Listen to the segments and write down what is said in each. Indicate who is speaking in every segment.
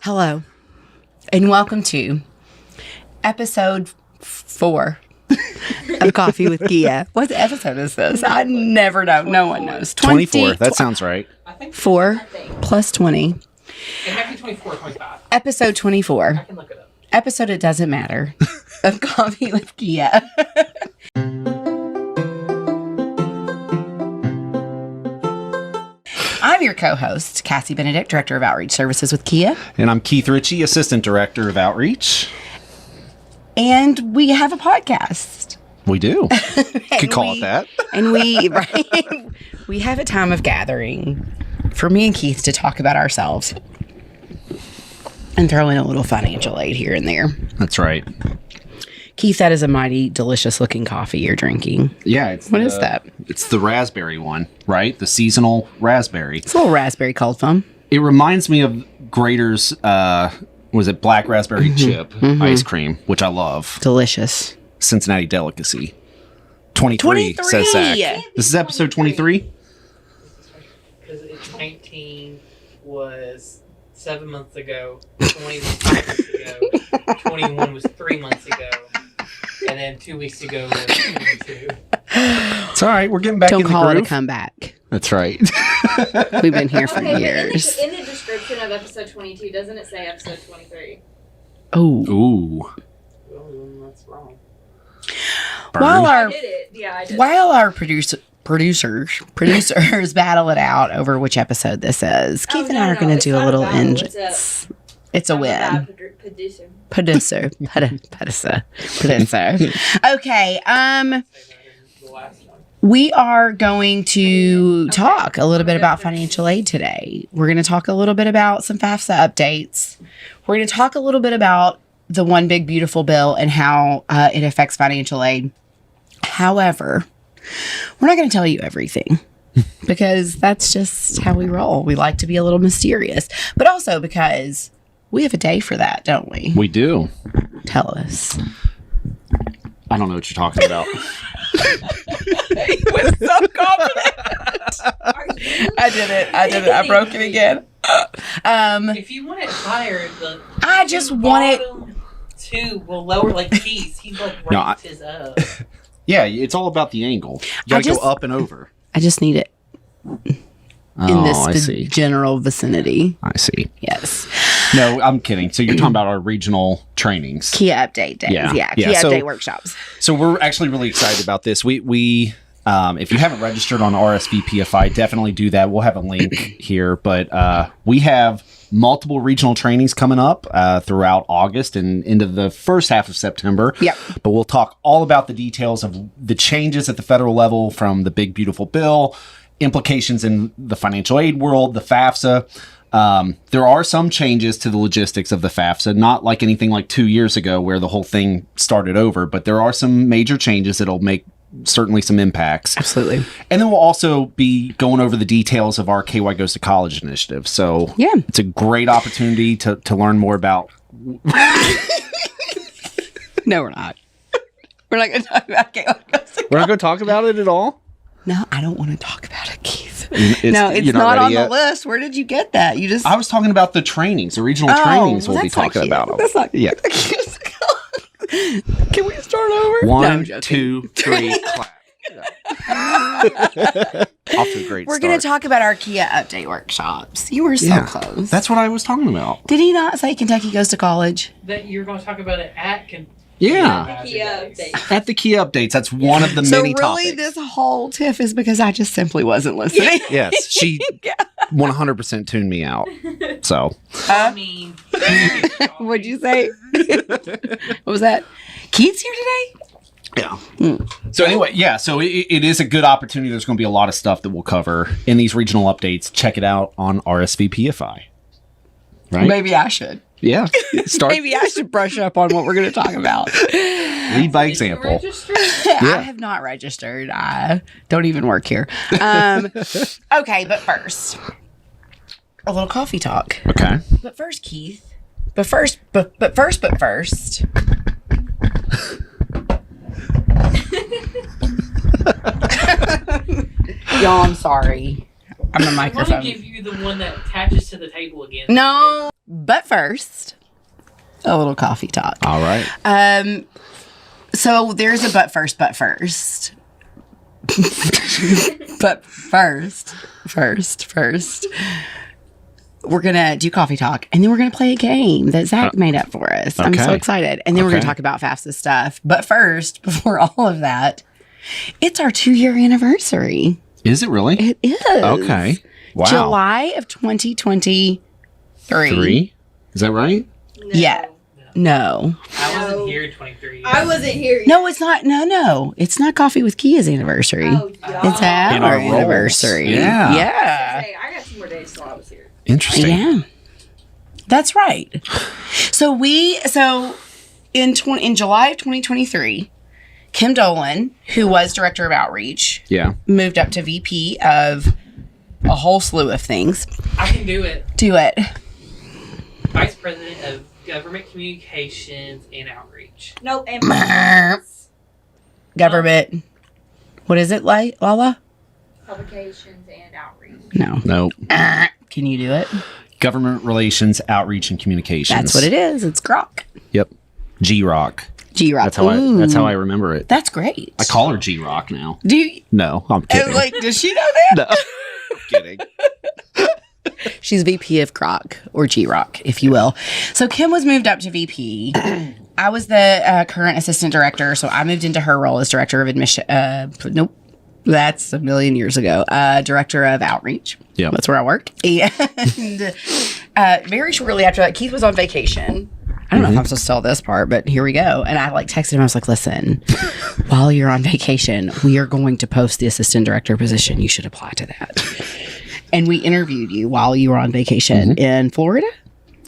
Speaker 1: Hello, and welcome to episode 4 of Coffee with KHEAA. What episode is this? I never know. No one knows.
Speaker 2: 24. That sounds right.
Speaker 3: I think
Speaker 1: 4 plus 20.
Speaker 3: it might be 24 or 25.
Speaker 1: Episode 24.
Speaker 3: I can look it up.
Speaker 1: Episode It Doesn't Matter of Coffee with KHEAA. I'm your co-host, Cassie Benedict, Director of Outreach Services with KHEAA.
Speaker 2: And I'm Keith Ritchie, Assistant Director of Outreach.
Speaker 1: And we have a podcast.
Speaker 2: We do. Could call it that.
Speaker 1: And we have a time of gathering for me and Keith to talk about ourselves and throw in a little financial aid here and there.
Speaker 2: That's right.
Speaker 1: Keith, that is a mighty delicious looking coffee you're drinking.
Speaker 2: Yeah.
Speaker 1: What is that?
Speaker 2: It's the raspberry one, right? The seasonal raspberry.
Speaker 1: It's a little raspberry cold foam.
Speaker 2: It reminds me of Grater's, was it black raspberry chip ice cream, which I love.
Speaker 1: Delicious.
Speaker 2: Cincinnati delicacy. 23, says Zach. This is episode 23?
Speaker 3: Because 19 was 7 months ago, 20 was 5 months ago, 21 was 3 months ago, and then 2 weeks ago was 22.
Speaker 2: It's all right. We're getting back in the groove.
Speaker 1: Don't call it a comeback.
Speaker 2: That's right.
Speaker 1: We've been here for
Speaker 4: Okay,
Speaker 1: years.
Speaker 4: But in the description of episode 22, doesn't it say episode 23?
Speaker 1: Oh.
Speaker 2: Ooh.
Speaker 3: Oh, that's wrong.
Speaker 1: While
Speaker 4: I
Speaker 1: our
Speaker 4: did it. Yeah, I did.
Speaker 1: While our producers battle it out over which episode this is, Keith and I are going to do a little It's a win. Producer. Okay.
Speaker 3: The last one.
Speaker 1: We are going to talk a little bit about financial aid today. We're going to talk a little bit about some FAFSA updates. We're going to talk a little bit about the One Big Beautiful Bill and how it affects financial aid. However, we're not going to tell you everything because that's just how we roll. We like to be a little mysterious, but also because we have a day for that, don't we?
Speaker 2: We do.
Speaker 1: Tell us.
Speaker 2: I don't know what you're talking about.
Speaker 1: He was so confident. I did it. I broke it again.
Speaker 3: If you want it higher, the
Speaker 1: I just want it.
Speaker 3: Two will lower like Keith. He's like raised his up.
Speaker 2: Yeah, it's all about the angle. You gotta go up and over.
Speaker 1: I just need it in
Speaker 2: I
Speaker 1: this
Speaker 2: see.
Speaker 1: general vicinity.
Speaker 2: I see.
Speaker 1: Yes.
Speaker 2: No, I'm kidding. So you're talking about our regional trainings.
Speaker 1: KHEAA update days.
Speaker 2: Yeah.
Speaker 1: KHEAA
Speaker 2: So-
Speaker 1: update workshops.
Speaker 2: So we're actually really excited about this. We if you haven't registered on RSVPFI, definitely do that. We'll have a link here. But we have multiple regional trainings coming up throughout August and into the first half of September.
Speaker 1: Yep.
Speaker 2: But we'll talk all about the details of the changes at the federal level from the Big Beautiful Bill, implications in the financial aid world, the FAFSA. There are some changes to the logistics of the FAFSA, not like anything like 2 years ago where the whole thing started over, but there are some major changes that'll make certainly some impacts.
Speaker 1: Absolutely.
Speaker 2: And then we'll also be going over the details of our KY Goes to College initiative. So
Speaker 1: Yeah.
Speaker 2: it's a great opportunity to learn more about.
Speaker 1: No, we're not. We're not going to talk about KHEAA.
Speaker 2: We're not going to talk about it at all?
Speaker 1: No, I don't want to talk about it, Keith.
Speaker 2: You're
Speaker 1: not on
Speaker 2: ready
Speaker 1: the
Speaker 2: yet?
Speaker 1: list. Where did you get that? You just.
Speaker 2: I was talking about the trainings, the regional trainings we'll be
Speaker 1: that's not
Speaker 2: talking
Speaker 1: cute.
Speaker 2: about.
Speaker 1: That's not
Speaker 2: Yeah.
Speaker 1: Can we start over?
Speaker 2: One,
Speaker 1: No, I'm joking.
Speaker 2: 2, 3, clap. Off to a great
Speaker 1: We're
Speaker 2: start.
Speaker 1: going to talk about our KHEAA update workshops. You were so close.
Speaker 2: That's what I was talking about.
Speaker 1: Did he not say Kentucky Goes to College?
Speaker 3: That you're going to talk about it at
Speaker 2: Yeah.
Speaker 4: KHEAA update.
Speaker 2: At the KHEAA updates, that's one of the
Speaker 1: So
Speaker 2: many
Speaker 1: really,
Speaker 2: topics.
Speaker 1: this whole tiff is because I just simply wasn't listening.
Speaker 2: Yes, she 100% tuned me out. So,
Speaker 3: I mean,
Speaker 1: What'd you say? What was that? Keith's here today?
Speaker 2: yeah. So anyway, yeah, so it is a good opportunity. There's going to be a lot of stuff that we'll cover in these regional updates. Check it out on RSVPFI. Right?
Speaker 1: Maybe I should.
Speaker 2: Yeah. Start.
Speaker 1: Maybe I should brush up on what we're going to talk about.
Speaker 2: Lead by example.
Speaker 3: register.
Speaker 1: I have not registered. I don't even work here. Okay, but first, a little coffee talk.
Speaker 2: Okay.
Speaker 1: But first, Keith. But first. Y'all, I'm sorry. I'm a
Speaker 3: I want to
Speaker 1: microphone.
Speaker 3: give you the one that attaches to the table again.
Speaker 1: No, but first, a little coffee talk.
Speaker 2: All right.
Speaker 1: So there's a but first. But first, we're gonna do coffee talk, and then we're gonna play a game that Zach made up for us. I'm so
Speaker 2: Okay.
Speaker 1: excited, and then we're gonna
Speaker 2: Okay.
Speaker 1: talk about FAFSA stuff. But first, before all of that, it's our 2-year anniversary.
Speaker 2: Is it really?
Speaker 1: It is.
Speaker 2: Okay. Wow.
Speaker 1: July of 2023.
Speaker 2: 3? Is that right?
Speaker 1: Yeah. No.
Speaker 3: I wasn't
Speaker 4: No.
Speaker 3: here in 23 years.
Speaker 4: I wasn't here yet.
Speaker 1: No, it's not. No. It's not Coffee with Kia's anniversary.
Speaker 4: Oh,
Speaker 1: It's
Speaker 4: God.
Speaker 2: In
Speaker 1: our
Speaker 2: our roles.
Speaker 1: anniversary.
Speaker 2: Yeah.
Speaker 1: Yeah.
Speaker 4: Hey, I got 2 more days till I was here.
Speaker 2: Interesting.
Speaker 1: Yeah. That's right. So in July of 2023, Kim Dolan, who was director of outreach,
Speaker 2: Yeah.
Speaker 1: moved up to VP of a whole slew of things.
Speaker 3: I can do it.
Speaker 1: Do it.
Speaker 3: Vice President of Government Communications and Outreach.
Speaker 4: Nope. And
Speaker 1: Government. What is it, Lala?
Speaker 4: publications and outreach.
Speaker 1: No.
Speaker 2: Nope.
Speaker 1: Can you do it?
Speaker 2: Government Relations, Outreach, and Communications.
Speaker 1: That's what it is. It's Grok.
Speaker 2: Yep. G-Rock.
Speaker 1: G-Rock.
Speaker 2: That's how I remember it.
Speaker 1: That's great.
Speaker 2: I call her G-Rock now.
Speaker 1: Do you?
Speaker 2: No, I'm kidding.
Speaker 1: Like, does she know that?
Speaker 2: No. I'm kidding.
Speaker 1: She's VP of Grok, or G-Rock, if you will. So Kim was moved up to VP. I was the current assistant director, so I moved into her role as director of admission. Nope. That's a million years ago. Director of outreach.
Speaker 2: Yeah.
Speaker 1: That's where I work. And very shortly after that, Keith was on vacation. I don't know if I'm supposed to tell this part, but here we go. And I texted him. I was like, listen, while you're on vacation, we are going to post the assistant director position. You should apply to that. And we interviewed you while you were on vacation in Florida.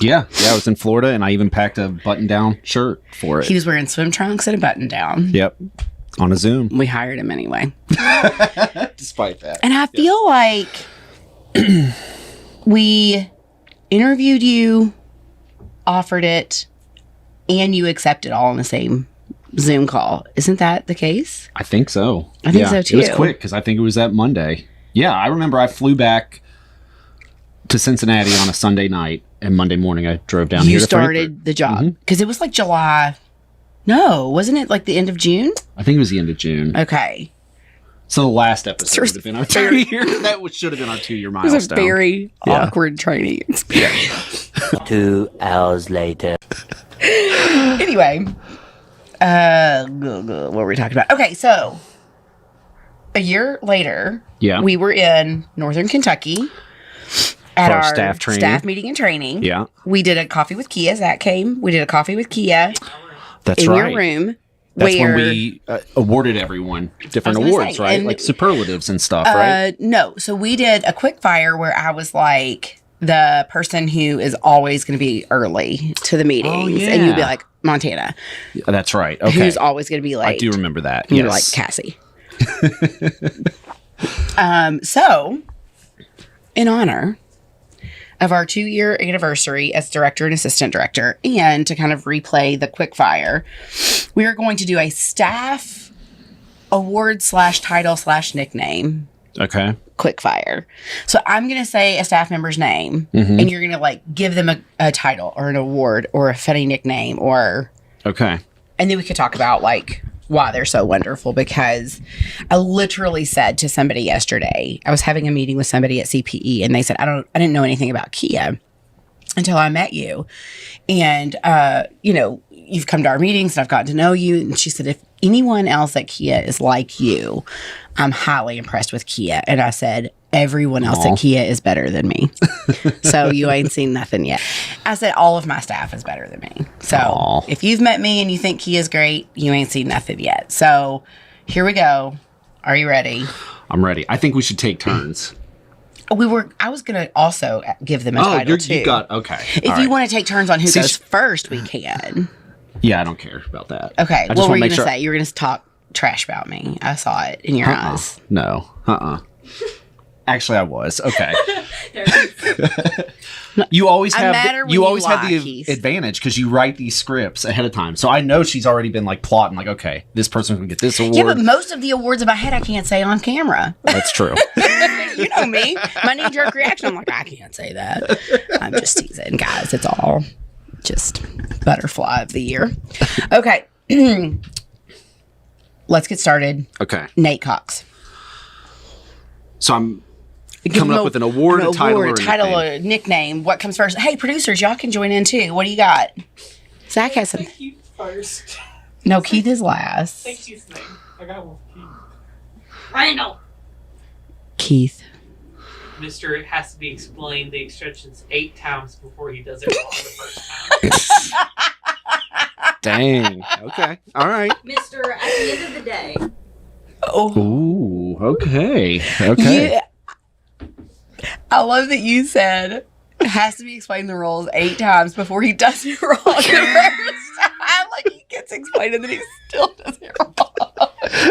Speaker 2: Yeah. I was in Florida, and I even packed a button-down shirt for it.
Speaker 1: He was wearing swim trunks and a button down.
Speaker 2: Yep. On a Zoom.
Speaker 1: We hired him anyway.
Speaker 2: Despite that.
Speaker 1: And I feel like we interviewed you, offered it, and you accepted all in the same Zoom call. Isn't that the case?
Speaker 2: I think so.
Speaker 1: I think so, too.
Speaker 2: It was quick because I think it was that Monday. Yeah, I remember I flew back to Cincinnati on a Sunday night, and Monday morning I drove down here
Speaker 1: You
Speaker 2: to
Speaker 1: started
Speaker 2: Frankfurt.
Speaker 1: the job. Because it was like July. No, wasn't it like the end of June?
Speaker 2: I think it was the end of June.
Speaker 1: Okay.
Speaker 2: So the last episode
Speaker 1: There's
Speaker 2: would have been our 2-year. That should have been our 2-year
Speaker 1: It
Speaker 2: milestone.
Speaker 1: was a very awkward training experience.
Speaker 5: 2 hours later.
Speaker 1: Anyway, what were we talking about? Okay, so a year later,
Speaker 2: Yeah.
Speaker 1: we were in Northern Kentucky at
Speaker 2: For our
Speaker 1: our
Speaker 2: staff training.
Speaker 1: staff meeting and training.
Speaker 2: Yeah.
Speaker 1: We did a coffee with KHEAA. Zach came. We did a coffee with KHEAA
Speaker 2: That's
Speaker 1: in
Speaker 2: right.
Speaker 1: your room.
Speaker 2: That's
Speaker 1: where,
Speaker 2: when we awarded everyone different
Speaker 1: I was gonna
Speaker 2: awards,
Speaker 1: say,
Speaker 2: right?
Speaker 1: and-
Speaker 2: Like superlatives and stuff, right?
Speaker 1: No. So we did a quick fire where I was like the person who is always going to be early to the meetings. And you'd be
Speaker 2: yeah.
Speaker 1: like, Montana,
Speaker 2: That's right. Okay.
Speaker 1: who's always going to be late.
Speaker 2: I do remember that.
Speaker 1: And
Speaker 2: Yes.
Speaker 1: you're like, Cassie. So, in honor of our 2-year anniversary as director and assistant director, and to kind of replay the quick fire, we are going to do a staff award / title / nickname
Speaker 2: Okay.
Speaker 1: quick fire. So I'm going to say a staff member's name,
Speaker 2: Mm-hmm.
Speaker 1: and you're going to like give them a title or an award or a funny nickname,
Speaker 2: Okay.
Speaker 1: and then we could talk about like why they're so wonderful. Because I literally said to somebody yesterday, I was having a meeting with somebody at CPE, and they said, I didn't know anything about KHEAA until I met you. And, you've come to our meetings and I've gotten to know you. And she said, if anyone else at KHEAA is like you, I'm highly impressed with KHEAA. And I said, everyone else at KHEAA is better than me. So you ain't seen nothing yet. I said, all of my staff is better than me. So
Speaker 2: Aw.
Speaker 1: if you've met me and you think KHEAA is great, you ain't seen nothing yet. So here we go. Are you ready?
Speaker 2: I'm ready. I think we should take turns.
Speaker 1: I was going to also give them a title too.
Speaker 2: you got, okay.
Speaker 1: If you want to take turns on who
Speaker 2: See,
Speaker 1: goes first, we can.
Speaker 2: Yeah, I don't care about that.
Speaker 1: Okay.
Speaker 2: I just
Speaker 1: What were
Speaker 2: wanna
Speaker 1: you
Speaker 2: make
Speaker 1: going to
Speaker 2: sure-
Speaker 1: say? You were going to talk trash about me. I saw it in your eyes.
Speaker 2: No. Actually, I was. Okay. You always
Speaker 1: I'm
Speaker 2: have
Speaker 1: madder when
Speaker 2: you
Speaker 1: you
Speaker 2: always have
Speaker 1: lie,
Speaker 2: the
Speaker 1: Keith.
Speaker 2: advantage because you write these scripts ahead of time. So I know she's already been like plotting, like, okay, this person's gonna get this award.
Speaker 1: Yeah, but most of the awards in my head I can't say on camera.
Speaker 2: That's true.
Speaker 1: You know me. My knee-jerk reaction, I'm like, I can't say that. I'm just teasing, guys. It's all just butterfly of the year. Okay. Let's get started.
Speaker 2: Okay.
Speaker 1: Nate Cox.
Speaker 2: So I'm
Speaker 1: Give
Speaker 2: coming
Speaker 1: him
Speaker 2: up with an award, a title, or a
Speaker 1: title,
Speaker 2: nickname.
Speaker 1: or nickname. What comes first? Hey, producers, y'all can join in too. What do you got? Zach has some.
Speaker 3: Thank you first.
Speaker 1: No, Keith is last.
Speaker 3: Thank you, Snake. I got one for Keith.
Speaker 4: Randall.
Speaker 1: Keith.
Speaker 3: Mister, it has to be explained the instructions 8 times before he does it wrong the first time.
Speaker 2: Dang. Okay. All right.
Speaker 4: Mister, at the end of the day.
Speaker 1: Oh,
Speaker 2: Ooh. Okay. Okay.
Speaker 1: I love that you said it has to be explained the rules 8 times before he does it wrong the first time. Like he gets explained and then he still does it wrong.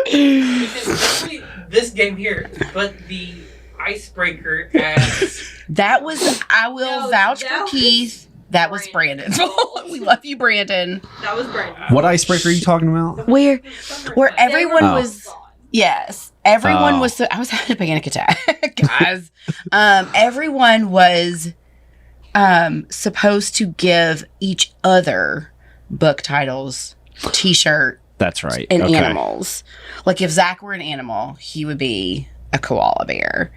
Speaker 3: Especially this game here, but the icebreaker as
Speaker 1: That was, I will
Speaker 4: No,
Speaker 1: vouch
Speaker 4: that
Speaker 1: for
Speaker 4: was
Speaker 1: Keith. That was Brandon's fault. We love you, Brandon.
Speaker 4: That was Brandon.
Speaker 2: What icebreaker are you talking about?
Speaker 1: Where everyone
Speaker 2: Oh.
Speaker 1: was, yes, everyone was, I was having a panic attack, guys. Everyone was supposed to give each other book titles, t-shirt,
Speaker 2: That's right.
Speaker 1: and
Speaker 2: Okay.
Speaker 1: animals. Like if Zach were an animal, he would be a koala bear.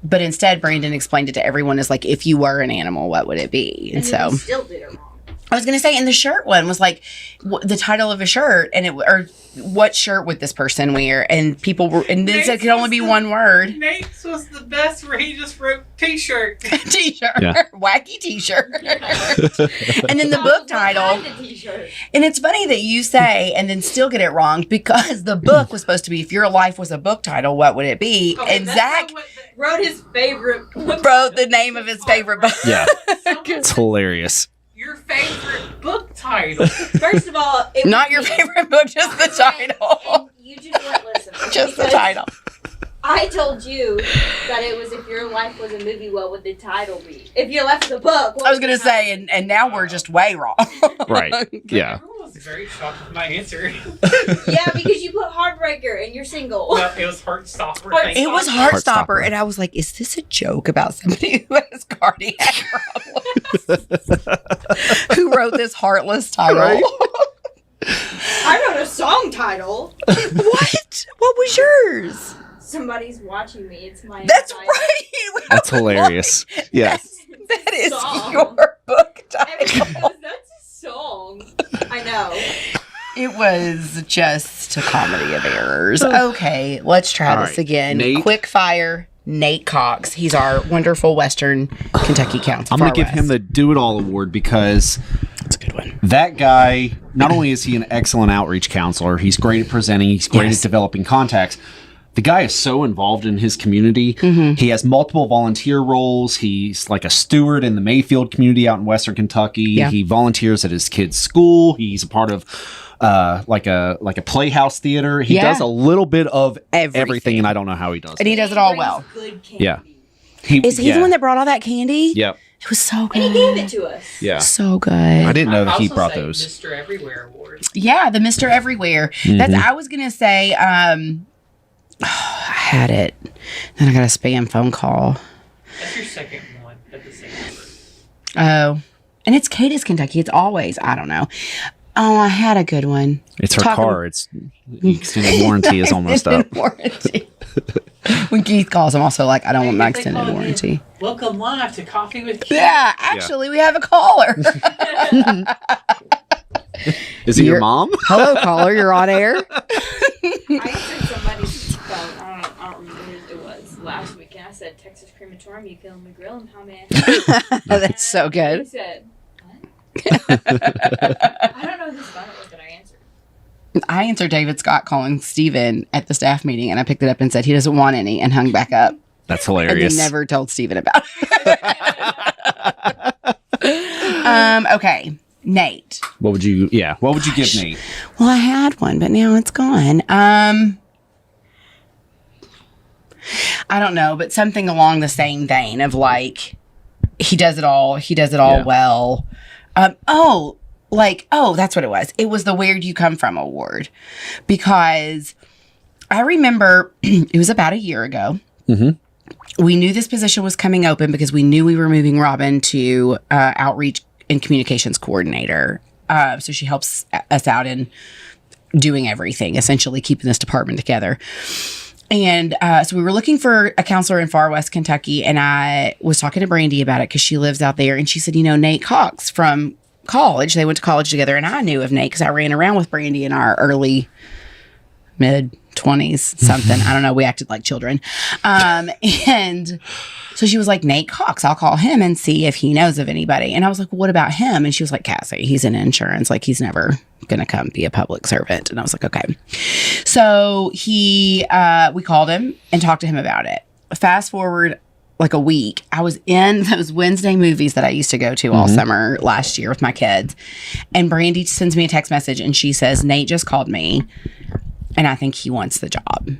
Speaker 1: But instead, Brandon explained it to everyone as like, if you were an animal, what would it be? And so
Speaker 4: he still did it wrong.
Speaker 1: I was going to say, and the shirt one was like the title of a shirt, and or what shirt would this person wear? And people were, and this
Speaker 3: Nate's
Speaker 1: could only be
Speaker 3: was
Speaker 1: one word.
Speaker 3: Nate's was the best where he just wrote t-shirt.
Speaker 1: T-shirt,
Speaker 2: Yeah.
Speaker 1: wacky T-shirt, and then the book title. And it's funny that you say and then still get it wrong because the book was supposed to be, if your life was a book title, what would it be?
Speaker 3: Okay,
Speaker 1: And
Speaker 3: that's
Speaker 1: Zach
Speaker 3: not what
Speaker 4: Wrote his favorite.
Speaker 1: wrote the name of his favorite book.
Speaker 2: Yeah.
Speaker 3: Someone
Speaker 2: It's hilarious.
Speaker 3: your favorite book title.
Speaker 4: First of all, it
Speaker 1: Not
Speaker 4: was
Speaker 1: your
Speaker 4: me.
Speaker 1: favorite book, just the title.
Speaker 4: And you just weren't listening.
Speaker 1: Just the
Speaker 4: Because
Speaker 1: title.
Speaker 4: I told you that it was if your life was a movie, what would the title be? If your life was a book, what
Speaker 1: I was
Speaker 4: would
Speaker 1: going to
Speaker 4: the title
Speaker 1: say, and now we're just way wrong.
Speaker 2: Right. Yeah.
Speaker 3: Everyone was very shocked with my answer.
Speaker 4: be? Yeah, because you put Heartbreaker and you're single.
Speaker 3: No, it was Heartstopper.
Speaker 4: Heart-
Speaker 3: Thank
Speaker 1: It was
Speaker 3: God.
Speaker 1: Heartstopper,
Speaker 2: Heartstopper.
Speaker 1: and I was like, is this a joke about somebody who has cardiac problems? Who wrote this heartless title?
Speaker 2: Right.
Speaker 4: I wrote a song title.
Speaker 1: What? What was yours?
Speaker 4: Somebody's watching me. It's my.
Speaker 1: That's
Speaker 4: title.
Speaker 1: right. We
Speaker 2: That's
Speaker 1: have a
Speaker 2: hilarious.
Speaker 1: line.
Speaker 2: Yes.
Speaker 1: That is
Speaker 4: Song.
Speaker 1: your book
Speaker 4: Everyone
Speaker 1: title.
Speaker 4: goes, that's a song. I know.
Speaker 1: It was just a comedy of errors. Okay, let's try
Speaker 2: All
Speaker 1: this
Speaker 2: right.
Speaker 1: again.
Speaker 2: Nate.
Speaker 1: Quick fire. Nate Cox. He's our wonderful Western Kentucky County.
Speaker 2: I'm going to give him the Do It All award because
Speaker 1: That's a good one.
Speaker 2: that guy, not only is he an excellent outreach counselor, he's great at presenting, he's great
Speaker 1: Yes.
Speaker 2: at developing contacts. The guy is so involved in his community. He has multiple volunteer roles. He's like a steward in the Mayfield community out in Western Kentucky.
Speaker 1: Yeah.
Speaker 2: He volunteers at his kid's school. He's a part of like a playhouse theater. He
Speaker 1: Yeah.
Speaker 2: does a little bit of
Speaker 1: Everything.
Speaker 2: everything, and I don't know how he does
Speaker 1: And
Speaker 2: it.
Speaker 1: he does it all
Speaker 4: brings
Speaker 1: well.
Speaker 4: Good candy.
Speaker 2: Yeah.
Speaker 1: Is he the one that brought all that candy?
Speaker 2: Yep.
Speaker 1: It was so good.
Speaker 4: And he gave it to us.
Speaker 2: Yeah.
Speaker 1: So good.
Speaker 2: I didn't know that
Speaker 3: I
Speaker 2: he
Speaker 3: also
Speaker 2: brought
Speaker 3: say
Speaker 2: those.
Speaker 3: Mr. Everywhere Award.
Speaker 1: Yeah, the Mr. Everywhere. That's I was gonna say, I had it. Then I got a spam phone call.
Speaker 3: That's your second one at the same number.
Speaker 1: Oh. And it's Cadiz, Kentucky. It's always, I don't know. Oh, I had a good one.
Speaker 2: It's her
Speaker 1: Talking-
Speaker 2: car. It's the extended warranty is almost up.
Speaker 1: Extended warranty. When Keith calls, I'm also like, I don't want my
Speaker 3: If they
Speaker 1: extended
Speaker 3: call
Speaker 1: warranty.
Speaker 3: in, welcome live to Coffee with Keith.
Speaker 1: Yeah, actually, we have a caller.
Speaker 2: Is it your
Speaker 1: You're-
Speaker 2: mom?
Speaker 1: Hello, caller. You're on air.
Speaker 4: I answered somebody's phone. I don't remember who it was last week, and I said, Texas crematorium, you killing the grill, and how man?
Speaker 1: That's so
Speaker 4: He
Speaker 1: good.
Speaker 4: said, what? I don't know whose phone it was that I answered.
Speaker 1: I answered David Scott calling Steven at the staff meeting, and I picked it up and said he doesn't want any and hung back up.
Speaker 2: That's
Speaker 1: And
Speaker 2: hilarious.
Speaker 1: then never told Steven about it. Okay. Nate.
Speaker 2: What would you give Nate?
Speaker 1: Well, I had one, but now it's gone. I don't know, but something along the same vein of like, he does it all
Speaker 2: Yeah.
Speaker 1: well. That's what it was. It was the Where'd You Come From award. Because I remember it was about a year ago. we knew this position was coming open because we knew we were moving Robin to outreach and communications coordinator. So she helps us out in doing everything, essentially keeping this department together. And so we were looking for a counselor in far West Kentucky, and I was talking to Brandy about it because she lives out there, and she said, Nate Cox from college, they went to college together, and I knew of Nate because I ran around with Brandy in our early, mid-20s, something. I don't know. We acted like children. And so she was like, Nate Cox, I'll call him and see if he knows of anybody. And I was like, well, what about him? And she was like, Cassie, he's in insurance. Like, he's never going to come be a public servant. And I was like, okay. So we called him and talked to him about it. Fast forward like a week, I was in those Wednesday movies that I used to go to all summer last year with my kids. And Brandy sends me a text message and she says, Nate just called me and I think he wants the job.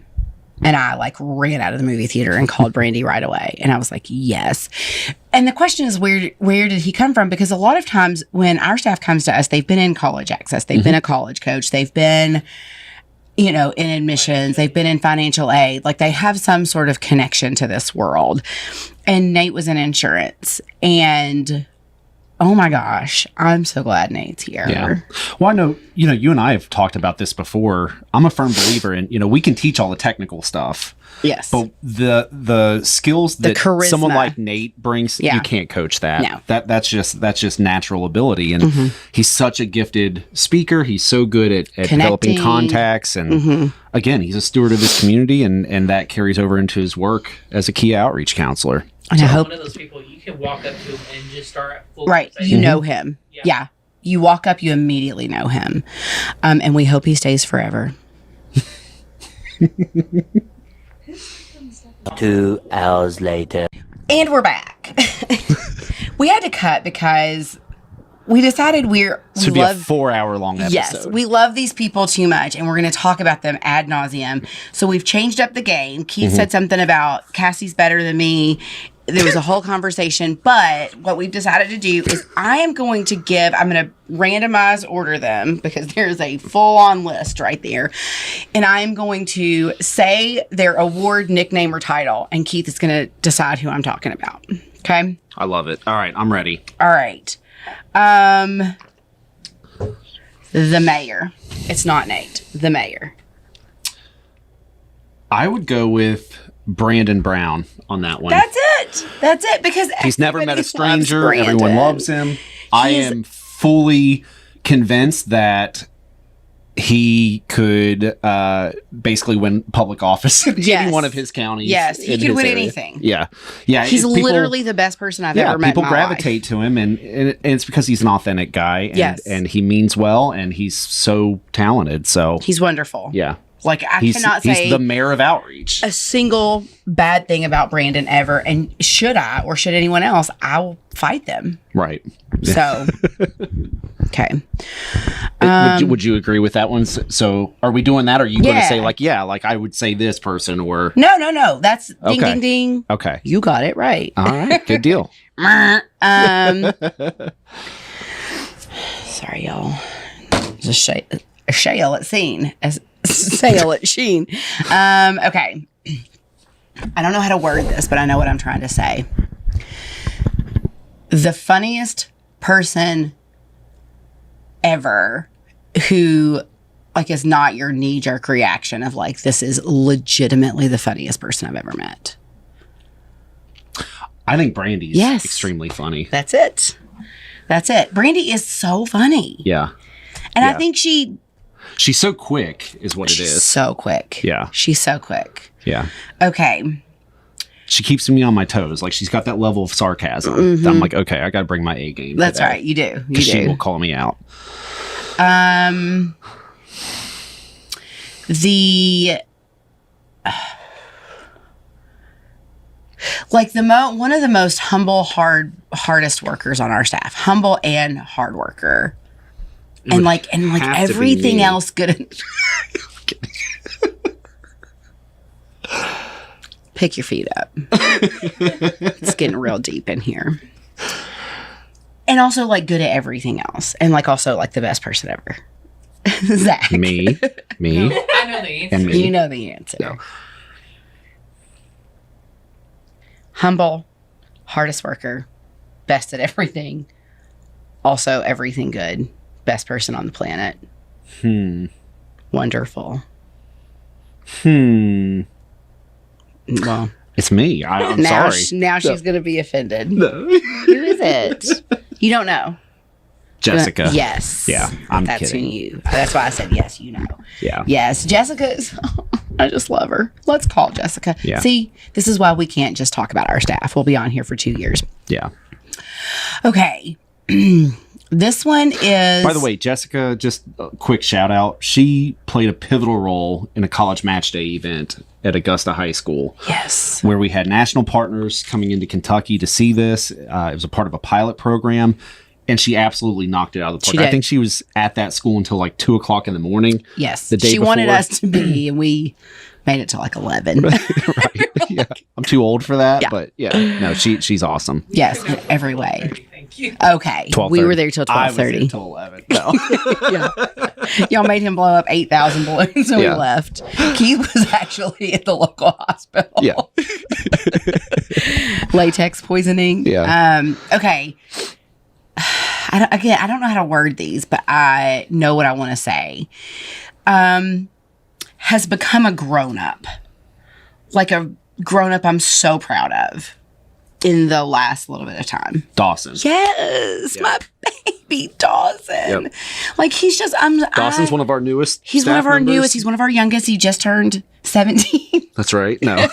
Speaker 1: And I like ran out of the movie theater and called Brandy right away. And I was like, yes. And the question is, where did he come from? Because a lot of times when our staff comes to us, they've been in college access. They've been a college coach. They've been, in admissions. They've been in financial aid. Like, they have some sort of connection to this world. And Nate was in insurance. And oh my gosh, I'm so glad Nate's here.
Speaker 2: Yeah. Well, I know, you and I have talked about this before. I'm a firm believer in, we can teach all the technical stuff.
Speaker 1: Yes.
Speaker 2: But the skills that
Speaker 1: charisma.
Speaker 2: Someone like Nate brings, you can't coach that.
Speaker 1: No.
Speaker 2: That's just natural ability. And he's such a gifted speaker. He's so good at developing contacts. And again, he's a steward of his community, and that carries over into his work as a KHEAA outreach counselor.
Speaker 1: And I hope
Speaker 3: one of those people you can walk up to him and just start full
Speaker 1: right.
Speaker 3: conversation.
Speaker 1: You know him. Yeah. You walk up, you immediately know him. And we hope he stays forever.
Speaker 5: 2 hours later.
Speaker 1: And we're back. We had to cut because we decided
Speaker 2: This would be a 4-hour-long episode.
Speaker 1: Yes, we love these people too much, and we're going to talk about them ad nauseum. So we've changed up the game. Keith said something about Cassie's better than me. There was a whole conversation, but what we've decided to do is I'm going to randomize order them because there's a full-on list right there. And I'm going to say their award, nickname, or title, and Keith is going to decide who I'm talking about. Okay?
Speaker 2: I love it. All right, I'm ready.
Speaker 1: All right. The mayor. It's not Nate. The mayor.
Speaker 2: I would go with Brandon Brown on that one.
Speaker 1: That's it. Because
Speaker 2: he's never met a
Speaker 1: everybody
Speaker 2: stranger.
Speaker 1: loves Brandon.
Speaker 2: Everyone loves him. I am fully convinced that he could basically win public office in any one of his counties.
Speaker 1: Yes, he could win anything.
Speaker 2: Yeah.
Speaker 1: He's literally the best person I've ever met.
Speaker 2: People
Speaker 1: in my
Speaker 2: gravitate
Speaker 1: life.
Speaker 2: to him, and it's because he's an authentic guy. And, and he means well, and he's so talented. So
Speaker 1: he's wonderful.
Speaker 2: Yeah.
Speaker 1: Like, cannot say
Speaker 2: he's the mayor of outreach.
Speaker 1: A single bad thing about Brandon ever. And should anyone else, I will fight them.
Speaker 2: Right.
Speaker 1: So, okay.
Speaker 2: Would you agree with that one? So are we doing that? Or are you going to say like I would say this person or?
Speaker 1: No. That's ding, ding, ding.
Speaker 2: Okay.
Speaker 1: You got it right.
Speaker 2: All right. Good deal.
Speaker 1: Sorry, y'all. It's a shale at scene. Sale at Sheen. Okay. I don't know how to word this, but I know what I'm trying to say. The funniest person ever who is not your knee-jerk reaction of this is legitimately the funniest person I've ever met.
Speaker 2: I think Brandy's extremely funny.
Speaker 1: That's it. Brandy is so funny.
Speaker 2: Yeah.
Speaker 1: And I think
Speaker 2: she's so quick is what it is.
Speaker 1: So quick.
Speaker 2: Yeah.
Speaker 1: She's so quick.
Speaker 2: Yeah.
Speaker 1: Okay.
Speaker 2: She keeps me on my toes. She's got that level of sarcasm. I'm like, okay, I got to bring my A game.
Speaker 1: That's right. You do.
Speaker 2: She will call me out.
Speaker 1: One of the most humble, hardest workers on our staff. Humble and hard worker. And everything else good. Pick your feet up. It's getting real deep in here. And also good at everything else. And also the best person ever. Zach.
Speaker 2: Me.
Speaker 3: I know the answer.
Speaker 2: And me.
Speaker 1: You know the answer.
Speaker 2: No.
Speaker 1: Humble, hardest worker, best at everything. Also, everything good. Best person on the planet. Wonderful. Well,
Speaker 2: It's me. I'm
Speaker 1: now,
Speaker 2: sorry.
Speaker 1: now she's going to be offended.
Speaker 2: No.
Speaker 1: Who is it? You don't know.
Speaker 2: Jessica.
Speaker 1: Yes.
Speaker 2: Yeah, I'm
Speaker 1: That's
Speaker 2: kidding.
Speaker 1: who you. That's why I said yes. You know.
Speaker 2: Yeah.
Speaker 1: Yes, Jessica. I just love her. Let's call Jessica.
Speaker 2: Yeah.
Speaker 1: See, this is why we can't just talk about our staff. We'll be on here for 2 years.
Speaker 2: Yeah.
Speaker 1: Okay. This one is.
Speaker 2: By the way, Jessica, just a quick shout out. She played a pivotal role in a college match day event at Augusta High School.
Speaker 1: Yes.
Speaker 2: Where we had national partners coming into Kentucky to see this. It was a part of a pilot program, and she absolutely knocked it out of the
Speaker 1: She
Speaker 2: park. I
Speaker 1: did.
Speaker 2: think she was at that school until like 2:00 in the morning.
Speaker 1: Yes.
Speaker 2: The day
Speaker 1: She wanted
Speaker 2: before.
Speaker 1: us to be, and we made it to like 11.
Speaker 2: Right. Yeah. I'm too old for that,
Speaker 1: Yeah.
Speaker 2: but yeah. No, she's awesome.
Speaker 1: Yes, in every way.
Speaker 3: Thank you.
Speaker 1: Okay.
Speaker 2: 12:30.
Speaker 1: We were there till
Speaker 2: I was there
Speaker 1: 12:30.
Speaker 2: till 11. No.
Speaker 1: Yeah. Y'all made him blow up 8,000 balloons and
Speaker 2: Yeah.
Speaker 1: we left. Keith was actually at the local hospital.
Speaker 2: Yeah.
Speaker 1: Latex poisoning.
Speaker 2: Yeah.
Speaker 1: Okay. I don't know how to word these, but I know what I want to say. Has become a grown-up. Like a grown-up I'm so proud of in the last little bit of time.
Speaker 2: Dawson.
Speaker 1: Yes,
Speaker 2: Yeah.
Speaker 1: my baby Dawson.
Speaker 2: Yep.
Speaker 1: Like he's just
Speaker 2: Dawson's one of our newest.
Speaker 1: He's one
Speaker 2: staff
Speaker 1: of our
Speaker 2: members.
Speaker 1: newest. He's one of our youngest. He just turned 17.
Speaker 2: That's right. No.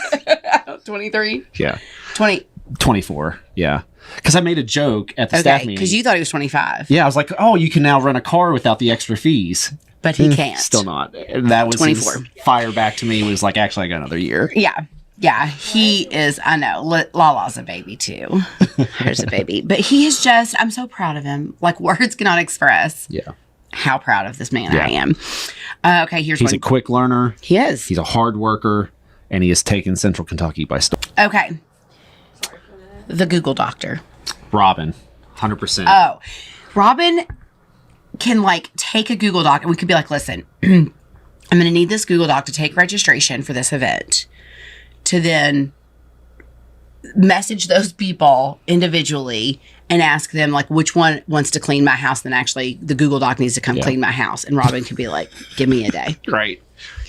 Speaker 1: 23.
Speaker 2: Yeah.
Speaker 1: 20.
Speaker 2: 24. Yeah. Because I made a joke at the staff
Speaker 1: Okay,
Speaker 2: meeting.
Speaker 1: because you thought he was 25.
Speaker 2: Yeah, I was like, oh, you can now rent a car without the extra fees.
Speaker 1: But he can't.
Speaker 2: Still not. And that was
Speaker 1: 24.
Speaker 2: his fire back to me. Was like, actually, I got another year.
Speaker 1: Yeah. Yeah, he is. I know. Lala's a baby too. There's a baby. But he is just, I'm so proud of him. Like, words cannot express
Speaker 2: Yeah.
Speaker 1: how proud of this man
Speaker 2: Yeah.
Speaker 1: I am. Okay, here's
Speaker 2: He's
Speaker 1: one.
Speaker 2: a quick learner.
Speaker 1: He is.
Speaker 2: He's a hard worker. And he has taken Central Kentucky by storm.
Speaker 1: Okay. The Google doctor.
Speaker 2: Robin. 100%.
Speaker 1: Oh, Robin can like take a Google Doc and we could be like, listen, I'm going to need this Google Doc to take registration for this event to then message those people individually and ask them like which one wants to clean my house. Then actually the Google Doc needs to come clean my house. And Robin could be like, give me a day.
Speaker 2: Right.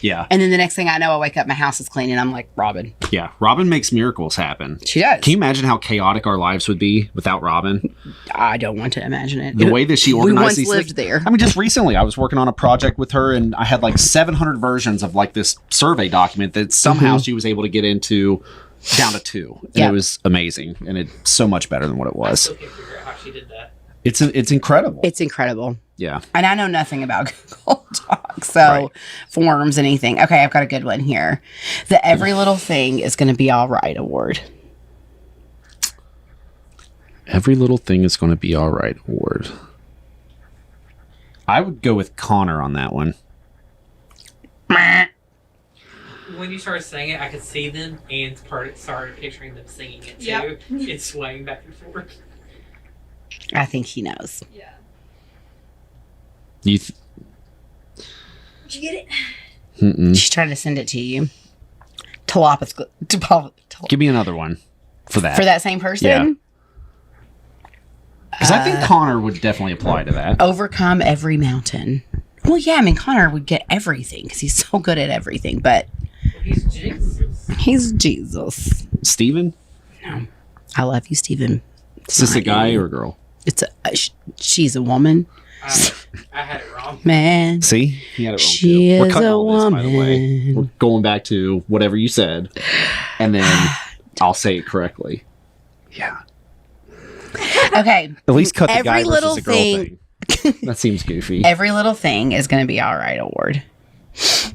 Speaker 2: Yeah.
Speaker 1: And then the next thing I know, I wake up, my house is clean and I'm like, Robin.
Speaker 2: Yeah. Robin makes miracles happen.
Speaker 1: She does.
Speaker 2: Can you imagine how chaotic our lives would be without Robin?
Speaker 1: I don't want to imagine it.
Speaker 2: The way that she organized
Speaker 1: we once
Speaker 2: these
Speaker 1: lived
Speaker 2: things.
Speaker 1: there.
Speaker 2: I mean, just recently I was working on a project with her and I had like 700 versions of like this survey document that somehow she was able to get into down to 2. And
Speaker 1: Yep.
Speaker 2: it was amazing. And it's so much better than what it
Speaker 3: I
Speaker 2: was.
Speaker 3: still can't figure out how she did that.
Speaker 2: It's incredible.
Speaker 1: It's incredible.
Speaker 2: Yeah.
Speaker 1: And I know nothing about Google Docs, so
Speaker 2: Right.
Speaker 1: forms, anything. Okay, I've got a good one here. The Every Little Thing is going to be all right award.
Speaker 2: Every little thing is going to be all right award. I would go with Connor on that one.
Speaker 3: When you started saying it, I could see them and started picturing them singing it too.
Speaker 4: Yep.
Speaker 3: It's swaying back and forth.
Speaker 1: I think he knows.
Speaker 4: Yeah.
Speaker 2: You
Speaker 4: Did you get it?
Speaker 1: She's trying to send it to you. Telepathy.
Speaker 2: Give me another one for that.
Speaker 1: For that same person?
Speaker 2: Yeah. Because I think Connor would definitely apply to that.
Speaker 1: Overcome every mountain. Well, yeah, I mean, Connor would get everything because he's so good at everything, but
Speaker 3: He's Jesus.
Speaker 1: he's Jesus.
Speaker 2: Steven?
Speaker 1: I love you, Stephen.
Speaker 2: Is this a
Speaker 1: not
Speaker 2: guy
Speaker 1: you.
Speaker 2: or a girl?
Speaker 1: It's she's a woman.
Speaker 3: I had it wrong.
Speaker 1: Man.
Speaker 2: See? He had it wrong
Speaker 1: She
Speaker 2: too. We're
Speaker 1: is
Speaker 2: cutting
Speaker 1: a
Speaker 2: all this, by the way.
Speaker 1: woman.
Speaker 2: We're going back to whatever you said. And then I'll say it correctly. Yeah.
Speaker 1: Okay.
Speaker 2: At least cut the
Speaker 1: Every
Speaker 2: guy
Speaker 1: little
Speaker 2: versus a girl
Speaker 1: thing-
Speaker 2: thing. That seems goofy.
Speaker 1: Every Little Thing is going to be all right award.
Speaker 4: I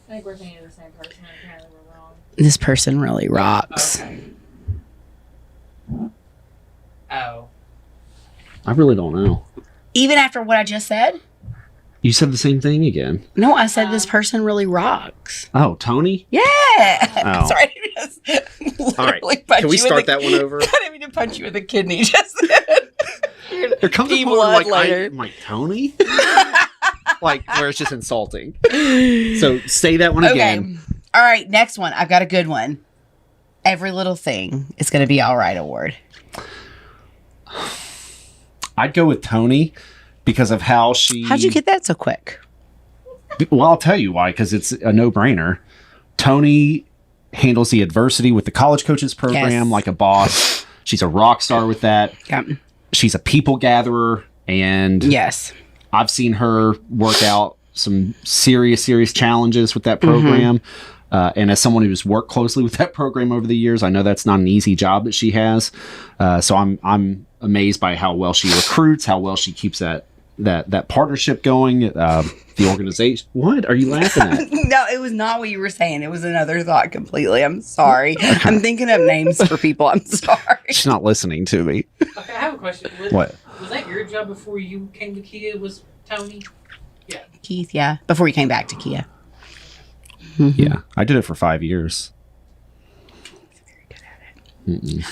Speaker 4: think we're thinking of the same person. Apparently we're wrong.
Speaker 1: This person really rocks.
Speaker 3: Okay. Oh.
Speaker 2: I really don't know.
Speaker 1: Even after what I just said?
Speaker 2: You said the same thing again.
Speaker 1: No, I said this person really rocks.
Speaker 2: Oh, Tony?
Speaker 1: Yeah.
Speaker 2: Oh.
Speaker 1: Sorry. Just
Speaker 2: All right.
Speaker 1: literally punch
Speaker 2: Can we
Speaker 1: you in
Speaker 2: start
Speaker 1: the-
Speaker 2: that one over?
Speaker 1: I didn't mean to punch you in the kidney just then.
Speaker 2: There comes a
Speaker 1: Be
Speaker 2: point where
Speaker 1: blood
Speaker 2: like,
Speaker 1: later.
Speaker 2: I'm like, Tony? Like, where it's just insulting. So say that one again.
Speaker 1: All right, next one. I've got a good one. Every little thing is going to be all right award.
Speaker 2: I'd go with Tony because of how she...
Speaker 1: How'd you get that so quick?
Speaker 2: Well, I'll tell you why, because it's a no-brainer. Tony handles the adversity with the college coaches program
Speaker 1: Yes.
Speaker 2: like a boss. She's a rock star with that.
Speaker 1: Yep.
Speaker 2: She's a people gatherer, and
Speaker 1: Yes.
Speaker 2: I've seen her work out some serious challenges with that program. And as someone who's worked closely with that program over the years, I know that's not an easy job that she has. So I'm amazed by how well she recruits, how well she keeps that partnership going. The organization. What are you laughing at?
Speaker 1: No, it was not what you were saying. It was another thought completely. I'm sorry. I'm thinking of names for people. I'm sorry.
Speaker 2: She's not listening to me.
Speaker 3: Okay, I have a question.
Speaker 2: What?
Speaker 3: Was that your job before you came to KHEAA? Was Tony? Yeah.
Speaker 1: Keith, yeah. Before you came back to KHEAA.
Speaker 2: Yeah, I did it for 5 years.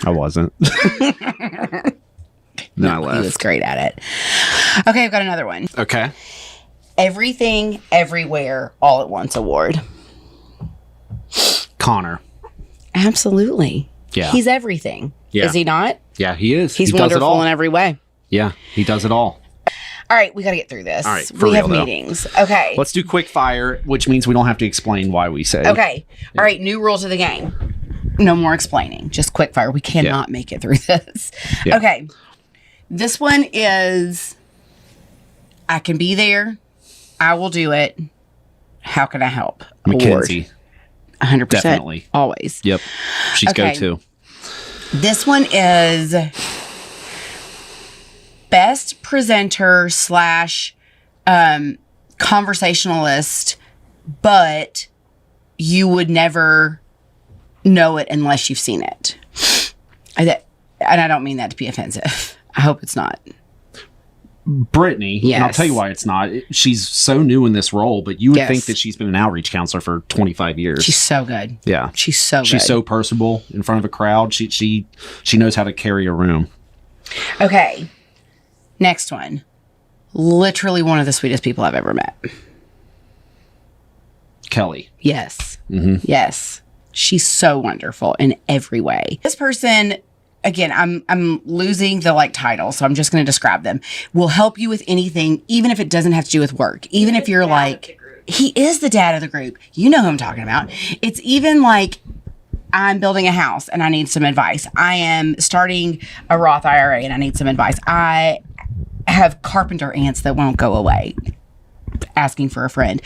Speaker 2: I wasn't. Then I
Speaker 1: He
Speaker 2: left.
Speaker 1: was great at it. Okay, I've got another one.
Speaker 2: Okay.
Speaker 1: Everything, Everywhere, All at Once award.
Speaker 2: Connor.
Speaker 1: Absolutely.
Speaker 2: Yeah.
Speaker 1: He's everything.
Speaker 2: Yeah.
Speaker 1: Is he not?
Speaker 2: Yeah, he is.
Speaker 1: He's
Speaker 2: he does it all.
Speaker 1: wonderful in every way.
Speaker 2: Yeah, he does it all.
Speaker 1: All right, we got to get through this.
Speaker 2: All right, for
Speaker 1: we have
Speaker 2: real, though.
Speaker 1: meetings. Okay.
Speaker 2: Let's do quick fire, which means we don't have to explain why we say.
Speaker 1: Okay. All right, new rules of the game. No more explaining. Just quick fire. We cannot make it through this.
Speaker 2: Yeah.
Speaker 1: Okay. This one is I can be there. I will do it. How can I help?
Speaker 2: Mackenzie.
Speaker 1: Award. 100%.
Speaker 2: Definitely.
Speaker 1: Always.
Speaker 2: Yep. She's
Speaker 1: Okay.
Speaker 2: go-to.
Speaker 1: This one is best presenter / conversationalist, but you would never know it unless you've seen it. And I don't mean that to be offensive. I hope it's not.
Speaker 2: Brittany, and I'll
Speaker 1: Yes.
Speaker 2: tell you why it's not. She's so new in this role, but you would
Speaker 1: Yes.
Speaker 2: think that she's been an outreach counselor for 25 years.
Speaker 1: She's so good.
Speaker 2: yeah.
Speaker 1: She's so good.
Speaker 2: She's so personable in front of a crowd. She knows how to carry a room.
Speaker 1: Okay. Next one. Literally one of the sweetest people I've ever met.
Speaker 2: Kelly.
Speaker 1: Yes.
Speaker 2: Mm-hmm.
Speaker 1: Yes. She's so wonderful in every way. This person, again, I'm losing the title, so I'm just going to describe them. Will help you with anything, even if it doesn't have to do with work. Even if you're like, he is the dad of the group. You know who I'm talking about. It's even like I'm building a house and I need some advice. I am starting a Roth IRA and I need some advice. I have carpenter ants that won't go away. Asking for a friend.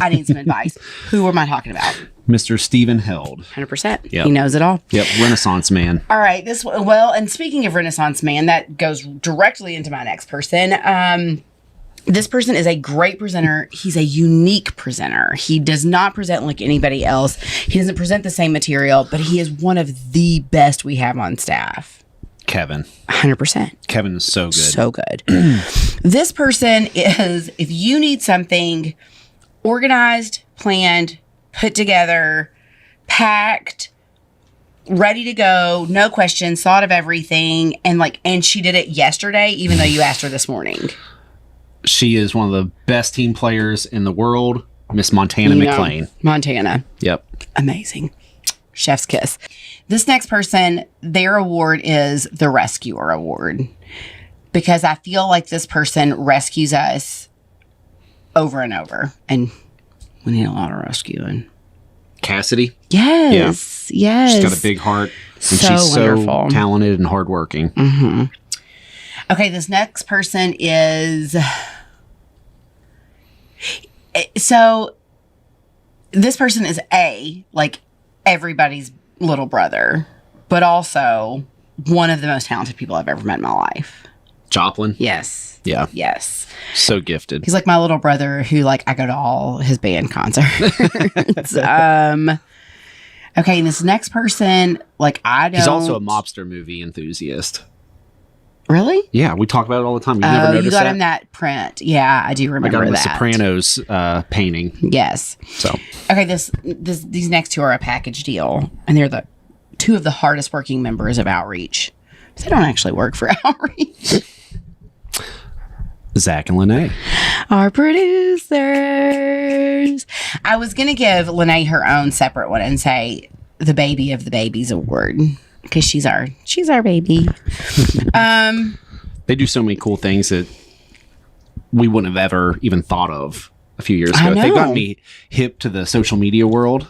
Speaker 1: I need some advice. Who am I talking about?
Speaker 2: Mr. Stephen Held.
Speaker 1: 100%.
Speaker 2: Yep.
Speaker 1: He knows it all.
Speaker 2: Yep. Renaissance man.
Speaker 1: All right. And speaking of Renaissance man, that goes directly into my next person. This person is a great presenter. He's a unique presenter. He does not present like anybody else. He doesn't present the same material, but he is one of the best we have on staff.
Speaker 2: Kevin.
Speaker 1: 100%.
Speaker 2: Kevin is so good.
Speaker 1: So good. This person is, if you need something organized, planned, put together, packed, ready to go, no questions, thought of everything, and she did it yesterday, even though you asked her this morning.
Speaker 2: She is one of the best team players in the world, Miss Montana McLean.
Speaker 1: Montana.
Speaker 2: Yep.
Speaker 1: Amazing. Chef's kiss. This next person, their award is the Rescuer Award. Because I feel like this person rescues us over and over. And we need a lot of rescuing.
Speaker 2: Cassidy.
Speaker 1: Yes. Yes.
Speaker 2: She's got a big heart. And
Speaker 1: So
Speaker 2: she's so
Speaker 1: wonderful.
Speaker 2: talented and hardworking.
Speaker 1: Mm-hmm. Okay, this next person is... So, this person is everybody's little brother, but also one of the most talented people I've ever met in my life.
Speaker 2: Joplin.
Speaker 1: Yes.
Speaker 2: Yeah.
Speaker 1: Yes.
Speaker 2: So gifted.
Speaker 1: He's like my little brother who I go to all his band concerts. Okay, and this next person, I don't...
Speaker 2: He's also a mobster movie enthusiast.
Speaker 1: Really?
Speaker 2: Yeah, we talk about it all the time. You never noticed
Speaker 1: you got
Speaker 2: that?
Speaker 1: him that print. Yeah, I do
Speaker 2: I
Speaker 1: remember
Speaker 2: got him a
Speaker 1: that.
Speaker 2: Sopranos painting.
Speaker 1: Yes.
Speaker 2: So
Speaker 1: Okay, these next two are a package deal, and they're the two of the hardest working members of Outreach. They don't actually work for Outreach.
Speaker 2: Zach and Lene.
Speaker 1: Our producers. I was going to give Lene her own separate one and say the Baby of the Babies award because she's our baby.
Speaker 2: They do so many cool things that we wouldn't have ever even thought of a few years
Speaker 1: I
Speaker 2: ago.
Speaker 1: know.
Speaker 2: They got me hip to the social media world.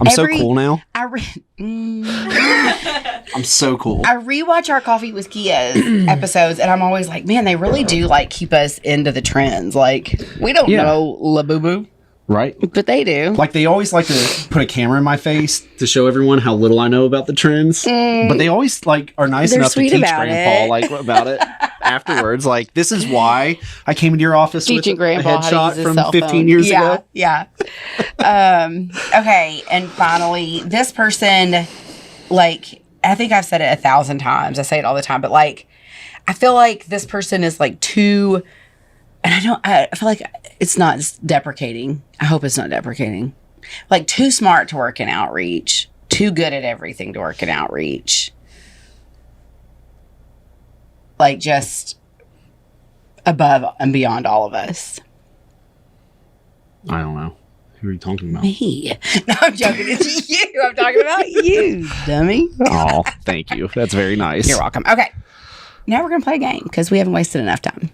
Speaker 2: I'm so cool now. I'm so cool.
Speaker 1: I rewatch our Coffee with KHEAA episodes, and I'm always like, man, they really do like keep us into the trends. Like, we don't know La Boo Boo,
Speaker 2: Right?
Speaker 1: but they do.
Speaker 2: Like, they always like to put a camera in my face to show everyone how little I know about the trends. But they always like are nice
Speaker 1: They're
Speaker 2: enough to
Speaker 1: sweet
Speaker 2: teach
Speaker 1: about
Speaker 2: Grandpa
Speaker 1: it.
Speaker 2: like about it afterwards. Like, this is why I came into your office
Speaker 1: Teaching
Speaker 2: with
Speaker 1: Grandpa
Speaker 2: a
Speaker 1: how to
Speaker 2: headshot
Speaker 1: use his
Speaker 2: from
Speaker 1: cell
Speaker 2: 15
Speaker 1: phone.
Speaker 2: years ago.
Speaker 1: Yeah. Okay, and finally, this person, like, I think I've said it 1,000 times. I say it all the time, but like, I feel like this person is like too, and I feel like it's not deprecating. I hope it's not deprecating. Like, too smart to work in outreach, too good at everything to work in outreach. Like, just above and beyond all of us.
Speaker 2: I don't know. Who are you talking about?
Speaker 1: Me. No, I'm joking. It's you. I'm talking about you, dummy.
Speaker 2: Oh, thank you. That's very nice.
Speaker 1: You're welcome. Okay. Now we're going to play a game because we haven't wasted enough time.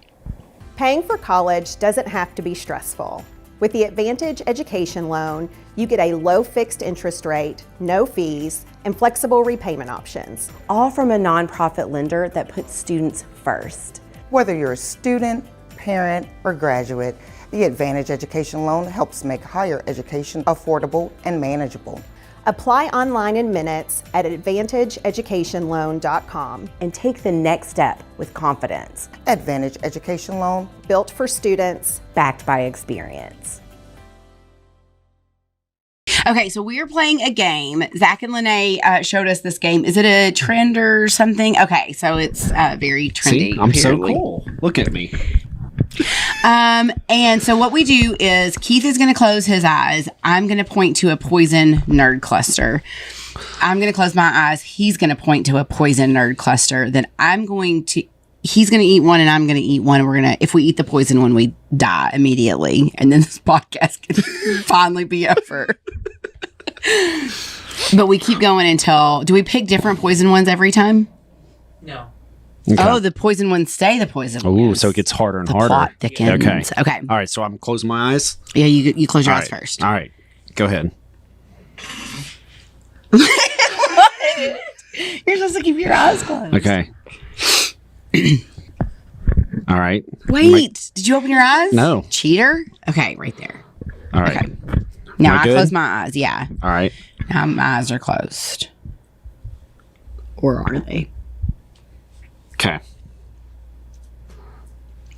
Speaker 6: Paying for college doesn't have to be stressful. With the Advantage Education Loan, you get a low fixed interest rate, no fees, and flexible repayment options.
Speaker 7: All from a nonprofit lender that puts students first.
Speaker 8: Whether you're a student, parent, or graduate, the Advantage Education Loan helps make higher education affordable and manageable.
Speaker 6: Apply online in minutes at advantageeducationloan.com.
Speaker 7: And take the next step with confidence.
Speaker 8: Advantage Education Loan,
Speaker 6: Built for students.
Speaker 7: Backed by experience.
Speaker 1: Okay, so we are playing a game. Zach and Lene showed us this game. Is it a trend or something? Okay, so it's very trendy.
Speaker 2: See, I'm so
Speaker 1: apparently.
Speaker 2: cool. Look at me.
Speaker 1: And so what we do is Keith is going to close his eyes. I'm going to point to a poison nerd cluster. I'm going to close my eyes. He's going to point to a poison nerd cluster. Then he's going to eat one and I'm going to eat one. And if we eat the poison one, we die immediately. And then this podcast can finally be over. But we keep going until, do we pick different poison ones every time?
Speaker 3: No.
Speaker 2: Okay.
Speaker 1: Oh, the poison ones stay the poison
Speaker 2: Oh,
Speaker 1: ones.
Speaker 2: so it gets harder and
Speaker 1: The
Speaker 2: harder.
Speaker 1: plot thickens.
Speaker 2: Okay.
Speaker 1: Okay.
Speaker 2: All right, so I'm closing my eyes.
Speaker 1: Yeah, you close your
Speaker 2: All
Speaker 1: eyes
Speaker 2: right.
Speaker 1: first.
Speaker 2: All right. Go ahead.
Speaker 1: You're supposed to keep your eyes closed.
Speaker 2: Okay. All right.
Speaker 1: Wait, did you open your eyes?
Speaker 2: No.
Speaker 1: Cheater? Okay, right there.
Speaker 2: All right.
Speaker 1: Okay. Now
Speaker 2: Am I
Speaker 1: I
Speaker 2: good?
Speaker 1: close my eyes. Yeah.
Speaker 2: All right.
Speaker 1: Now my eyes are closed. Or are they?
Speaker 2: Okay.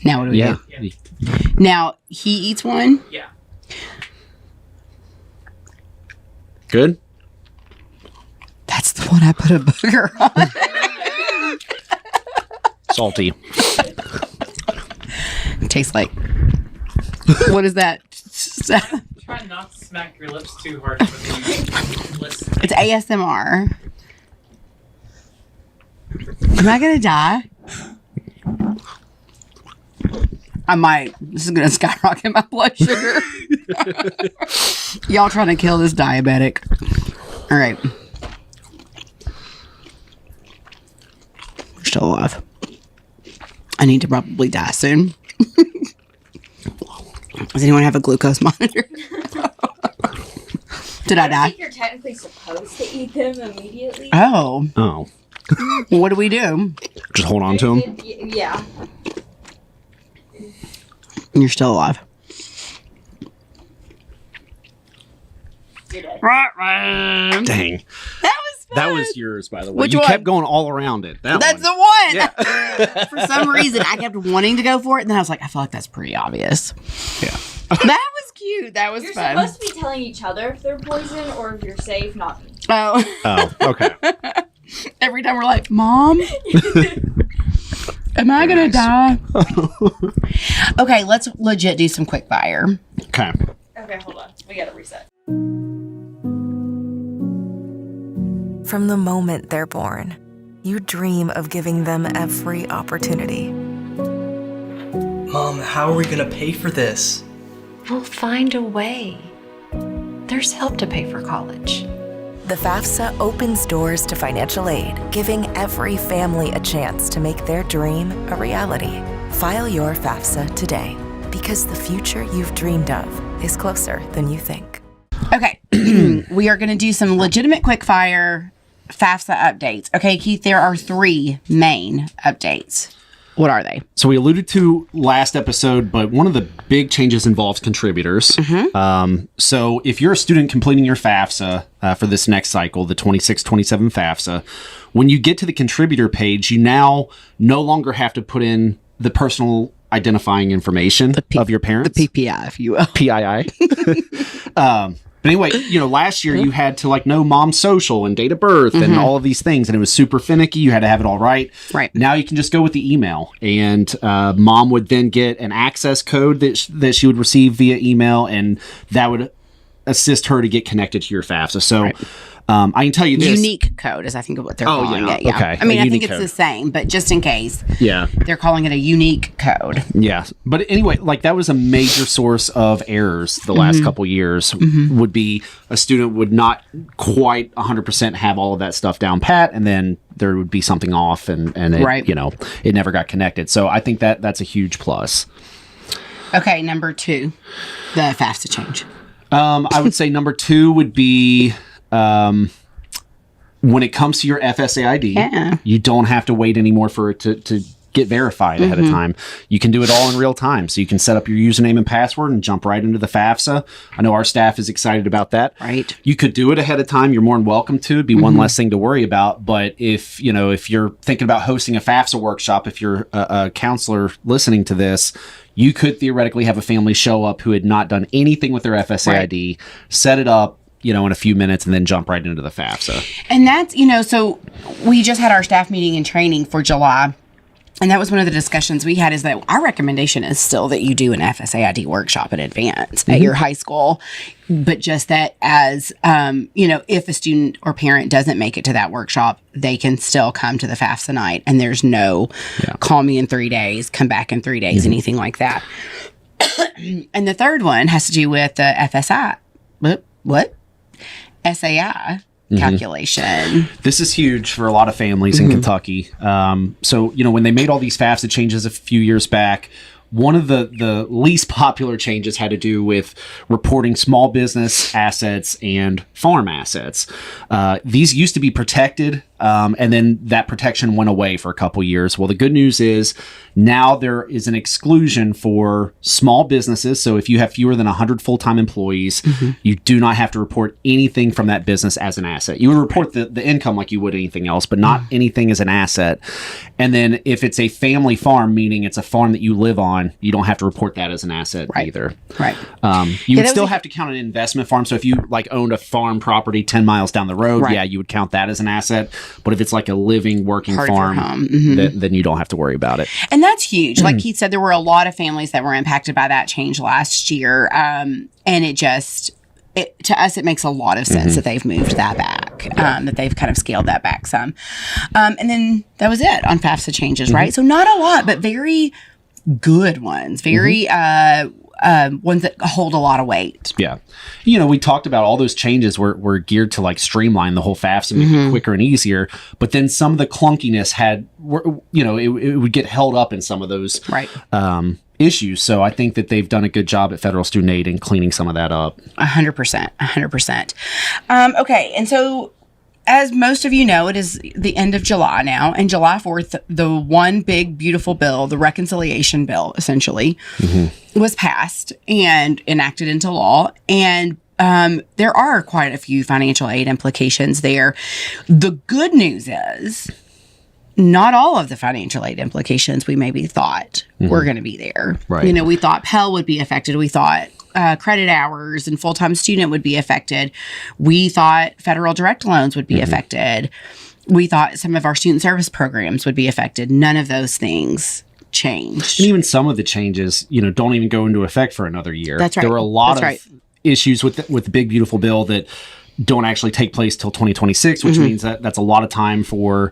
Speaker 1: Now what do we
Speaker 2: Yeah.
Speaker 1: do? Now he eats one.
Speaker 3: Yeah.
Speaker 2: Good?
Speaker 1: That's the one I put a booger on.
Speaker 2: Salty.
Speaker 1: Tastes like. What is that?
Speaker 3: Try not to smack your lips too hard for the listeners.
Speaker 1: It's ASMR. Am I gonna die? I might. This is gonna skyrocket my blood sugar. Y'all trying to kill this diabetic. All right. We're still alive. I need to probably die soon. Does anyone have a glucose monitor? Did I
Speaker 4: I
Speaker 1: die?
Speaker 4: think you're technically supposed to eat them immediately.
Speaker 1: Oh.
Speaker 2: Oh.
Speaker 1: What do we do?
Speaker 2: Just hold on to them.
Speaker 4: Yeah.
Speaker 1: You're still alive.
Speaker 4: You're dead.
Speaker 2: Dang.
Speaker 1: That was fun.
Speaker 2: That was yours, by the way.
Speaker 1: Which
Speaker 2: you
Speaker 1: one?
Speaker 2: kept going all around it.
Speaker 1: That's
Speaker 2: one.
Speaker 1: the one. For some reason, I kept wanting to go for it, and then I was like, I feel like that's pretty obvious.
Speaker 2: Yeah.
Speaker 1: That was cute. That was
Speaker 4: You're
Speaker 1: fun.
Speaker 4: supposed to be telling each other if they're poison or if you're safe, not me.
Speaker 1: Oh,
Speaker 2: Oh, okay.
Speaker 1: every time we're like, Mom, am I gonna die? Okay, let's legit do some quick fire.
Speaker 2: Okay.
Speaker 4: Okay, hold on. We gotta reset.
Speaker 9: From the moment they're born, you dream of giving them every opportunity.
Speaker 10: Mom, how are we gonna pay for this?
Speaker 11: We'll find a way. There's help to pay for college.
Speaker 9: The FAFSA opens doors to financial aid, giving every family a chance to make their dream a reality. File your FAFSA today, because the future you've dreamed of is closer than you think.
Speaker 1: Okay, we are going to do some legitimate quickfire FAFSA updates. Okay, Keith, there are 3 main updates. What are they?
Speaker 2: So we alluded to last episode, but one of the big changes involves contributors. So if you're a student completing your FAFSA for this next cycle, the 26-27 FAFSA, when you get to the contributor page, you now no longer have to put in the personal identifying information of your parents.
Speaker 1: The PPI, if you will.
Speaker 2: PII. But anyway, last year you had to know mom's social and date of birth and all of these things, and it was super finicky. You had to have it all right.
Speaker 1: Right.
Speaker 2: Now you can just go with the email, and mom would then get an access code that she would receive via email, and that would assist her to get connected to your FAFSA. So I can tell you this.
Speaker 1: Unique code is, I think, what they're calling it. Yeah.
Speaker 2: Okay.
Speaker 1: I mean, I think it's the same, but just in case.
Speaker 2: Yeah.
Speaker 1: They're calling it a unique code.
Speaker 2: Yeah. But anyway, that was a major source of errors the last couple years would be a student would not quite 100% have all of that stuff down pat, and then there would be something off and it, it never got connected. So I think that's a huge plus.
Speaker 1: Okay, number 2, the FAFSA change.
Speaker 2: I would say number 2 would be when it comes to your FSA ID, you don't have to wait anymore for it to get verified ahead of time. You can do it all in real time. So you can set up your username and password and jump right into the FAFSA. I know our staff is excited about that.
Speaker 1: Right.
Speaker 2: You could do it ahead of time. You're more than welcome to. It'd be one less thing to worry about. But if you're thinking about hosting a FAFSA workshop, if you're a counselor listening to this, you could theoretically have a family show up who had not done anything with their FSA ID, set it up, in a few minutes, and then jump right into the FAFSA.
Speaker 1: And that's, so we just had our staff meeting and training for July. And that was one of the discussions we had, is that our recommendation is still that you do an FSA ID workshop in advance at your high school. But just that as, if a student or parent doesn't make it to that workshop, they can still come to the FAFSA night. And there's no call me in 3 days, come back in 3 days, anything like that. And the third one has to do with the FSI. What? SAI calculation.
Speaker 2: This is huge for a lot of families in Kentucky. So, when they made all these FAFSA changes a few years back, one of the least popular changes had to do with reporting small business assets and farm assets. These used to be protected, and then that protection went away for a couple years. Well, the good news is now there is an exclusion for small businesses. So if you have fewer than 100 full-time employees, you do not have to report anything from that business as an asset. You would report the income like you would anything else, but not anything as an asset. And then if it's a family farm, meaning it's a farm that you live on, you don't have to report that as an asset either.
Speaker 1: Right.
Speaker 2: You would still have to count an investment farm. So if you owned a farm property 10 miles down the road, you would count that as an asset. But if it's like a living, working farm, then you don't have to worry about it.
Speaker 1: And that's huge. Like Keith said, there were a lot of families that were impacted by that change last year. And to us, it makes a lot of sense that they've moved that back, that they've kind of scaled that back some. And then that was it on FAFSA changes, right? So not a lot, but very good ones, very ones that hold a lot of weight.
Speaker 2: Yeah. We talked about all those changes were geared to streamline the whole FAFSA, make it quicker and easier. But then some of the clunkiness it would get held up in some of those issues. So I think that they've done a good job at Federal Student Aid in cleaning some of that up.
Speaker 1: 100%. Okay. And so, as most of you know, it is the end of July now, and July 4th, the one big, beautiful bill, the reconciliation bill, essentially, was passed and enacted into law. And there are quite a few financial aid implications there. The good news is not all of the financial aid implications we maybe thought were going to be there.
Speaker 2: Right.
Speaker 1: We thought Pell would be affected. We thought credit hours and full-time student would be affected. We thought federal direct loans would be affected. We thought some of our student service programs would be affected. None of those things changed.
Speaker 2: And even some of the changes, don't even go into effect for another year.
Speaker 1: That's right.
Speaker 2: There were a lot of issues with the big, beautiful bill that don't actually take place till 2026, which means that that's a lot of time for,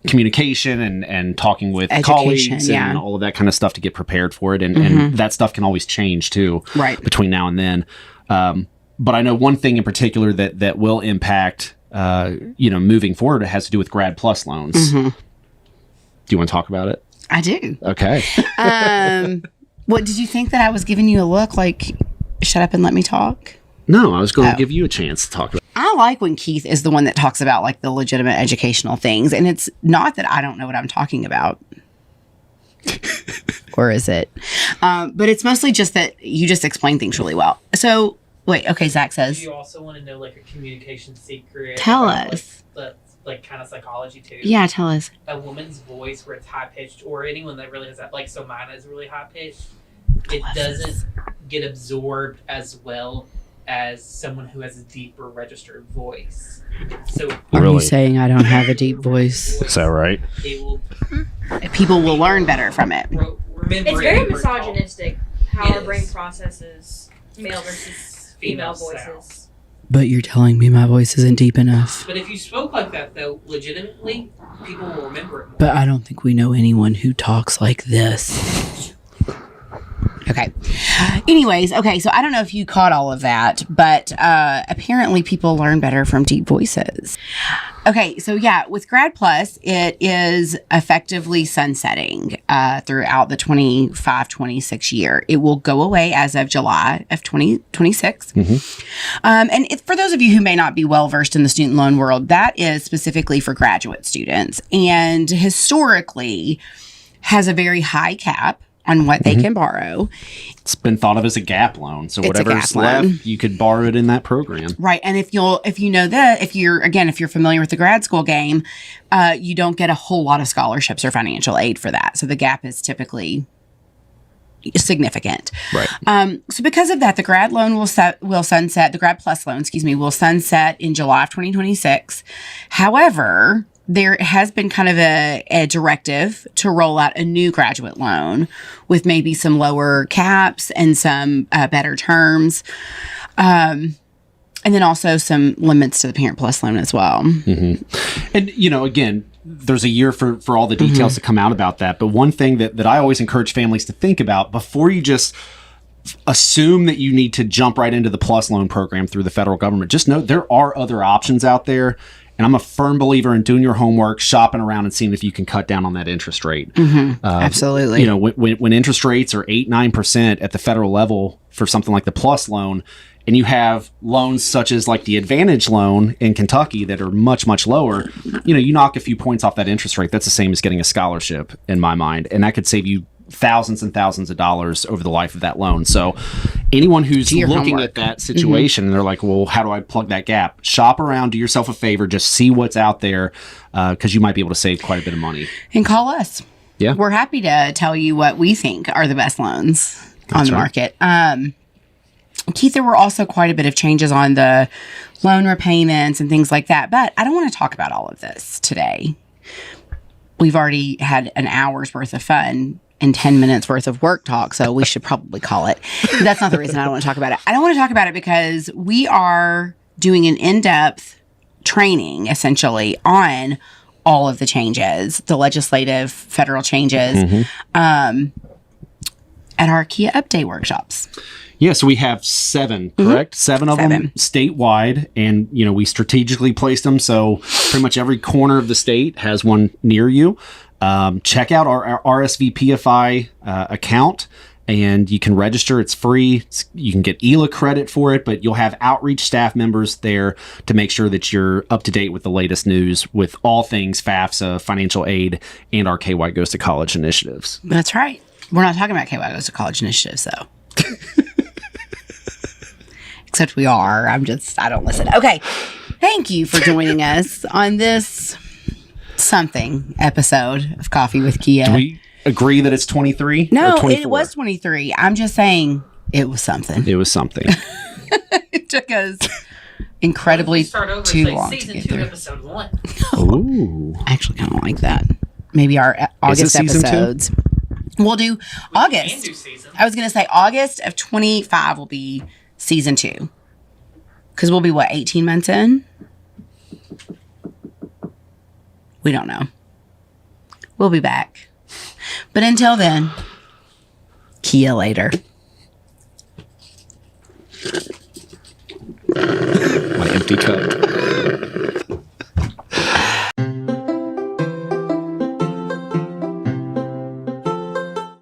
Speaker 2: communication and talking with
Speaker 1: Education,
Speaker 2: colleagues
Speaker 1: yeah.
Speaker 2: and all of that kind of stuff to get prepared for it. And that stuff can always change too,
Speaker 1: Right.
Speaker 2: between now and then. But I know one thing in particular that will impact, moving forward, it has to do with Grad Plus loans. Do you want to talk about it?
Speaker 1: I do.
Speaker 2: Okay.
Speaker 1: What, did you think that I was giving you a look like, shut up and let me talk?
Speaker 2: No, I was going to give you a chance to talk about it.
Speaker 1: I like when Keith is the one that talks about like the legitimate educational things. And it's not that I don't know what I'm talking about. Or is it? But it's mostly just that you just explain things really well. So, wait, okay, Zach says.
Speaker 3: Do you also want to know like a communication secret?
Speaker 1: Tell
Speaker 3: about,
Speaker 1: us.
Speaker 3: Like kind of psychology too?
Speaker 1: Yeah, tell us.
Speaker 3: A woman's voice where it's high pitched, or anyone that really has that, like, so mine is really high pitched, it doesn't get absorbed as well as someone who has a deeper registered voice. So
Speaker 1: Are you saying I don't have a deep voice?
Speaker 2: Is that right?
Speaker 3: it will
Speaker 1: People will learn better from it.
Speaker 3: remember
Speaker 4: It's
Speaker 3: it
Speaker 4: very
Speaker 3: and recall.
Speaker 4: misogynistic how
Speaker 3: It
Speaker 4: our brain
Speaker 3: is.
Speaker 4: processes male versus female voices.
Speaker 3: sounds.
Speaker 1: But you're telling me my voice isn't deep enough.
Speaker 3: But if you spoke like that, though, legitimately, people will remember it more.
Speaker 1: But I don't think we know anyone who talks like this. Okay. Anyways, okay, so I don't know if you caught all of that, but apparently people learn better from deep voices. Okay, so yeah, with Grad Plus, it is effectively sunsetting throughout the 25-26 year. It will go away as of July of 2026. And for those of you who may not be well versed in the student loan world, that is specifically for graduate students, and historically has a very high cap on what they can borrow.
Speaker 2: It's been thought of as a gap loan. So
Speaker 1: It's a
Speaker 2: whatever's
Speaker 1: gap loan.
Speaker 2: left, you could borrow it in that program.
Speaker 1: Right. And if you know that, if you're familiar with the grad school game, you don't get a whole lot of scholarships or financial aid for that. So the gap is typically significant.
Speaker 2: Right.
Speaker 1: So because of that, the grad loan will sunset, the Grad Plus loan, will sunset in July of 2026. However, there has been kind of a directive to roll out a new graduate loan with maybe some lower caps and some better terms. And then also some limits to the Parent Plus loan as well.
Speaker 2: And, again, there's a year for all the details to come out about that. But one thing that I always encourage families to think about before you just assume that you need to jump right into the Plus loan program through the federal government, just know there are other options out there. And I'm a firm believer in doing your homework, shopping around, and seeing if you can cut down on that interest rate.
Speaker 1: Absolutely.
Speaker 2: When interest rates are 8-9% at the federal level for something like the Plus loan, and you have loans such as like the Advantage loan in Kentucky that are much, much lower, you knock a few points off that interest rate. That's the same as getting a scholarship in my mind. And that could save you thousands and thousands of dollars over the life of that loan. So anyone who's looking at that situation and they're like, well, how do I plug that gap? Shop around, do yourself a favor, just see what's out there, because you might be able to save quite a bit of money.
Speaker 1: And call us.
Speaker 2: Yeah.
Speaker 1: We're happy to tell you what we think are the best loans on the market. Keith, there were also quite a bit of changes on the loan repayments and things like that, but I don't want to talk about all of this today. We've already had an hour's worth of fun and 10 minutes worth of work talk, so we should probably call it. But that's not the reason I don't want to talk about it. I don't want to talk about it because we are doing an in-depth training, essentially, on all of the changes, the legislative federal changes, at our KHEAA update workshops.
Speaker 2: Yeah, so we have 7, correct? 7 of them statewide, and we strategically placed them so pretty much every corner of the state has one near you. Check out our RSVPFI account, and you can register. It's free. You can get ELA credit for it, but you'll have outreach staff members there to make sure that you're up to date with the latest news with all things FAFSA, financial aid, and our KY Goes to College initiatives.
Speaker 1: That's right. We're not talking about KY Goes to College initiatives, though. Except we are. I don't listen. Okay. Thank you for joining us on this something episode of Coffee with KHEAA.
Speaker 2: Do we agree that it's 23?
Speaker 1: No,
Speaker 2: or 24?
Speaker 1: it was 23. I'm just saying it was something.
Speaker 2: It was something.
Speaker 1: It took us incredibly
Speaker 3: Start over,
Speaker 1: too
Speaker 3: say
Speaker 1: long to
Speaker 3: season
Speaker 1: get
Speaker 3: 2,
Speaker 1: through.
Speaker 3: episode 1.
Speaker 2: Ooh.
Speaker 1: I actually kind of like that. Maybe our August
Speaker 2: season 2?
Speaker 1: episodes. We'll do August.
Speaker 3: Can do season.
Speaker 1: I was going to say August of 25 will be season 2. Because we'll be, 18 months in? We don't know. we'll be back. But until then, KHEAA later.
Speaker 2: My empty cup.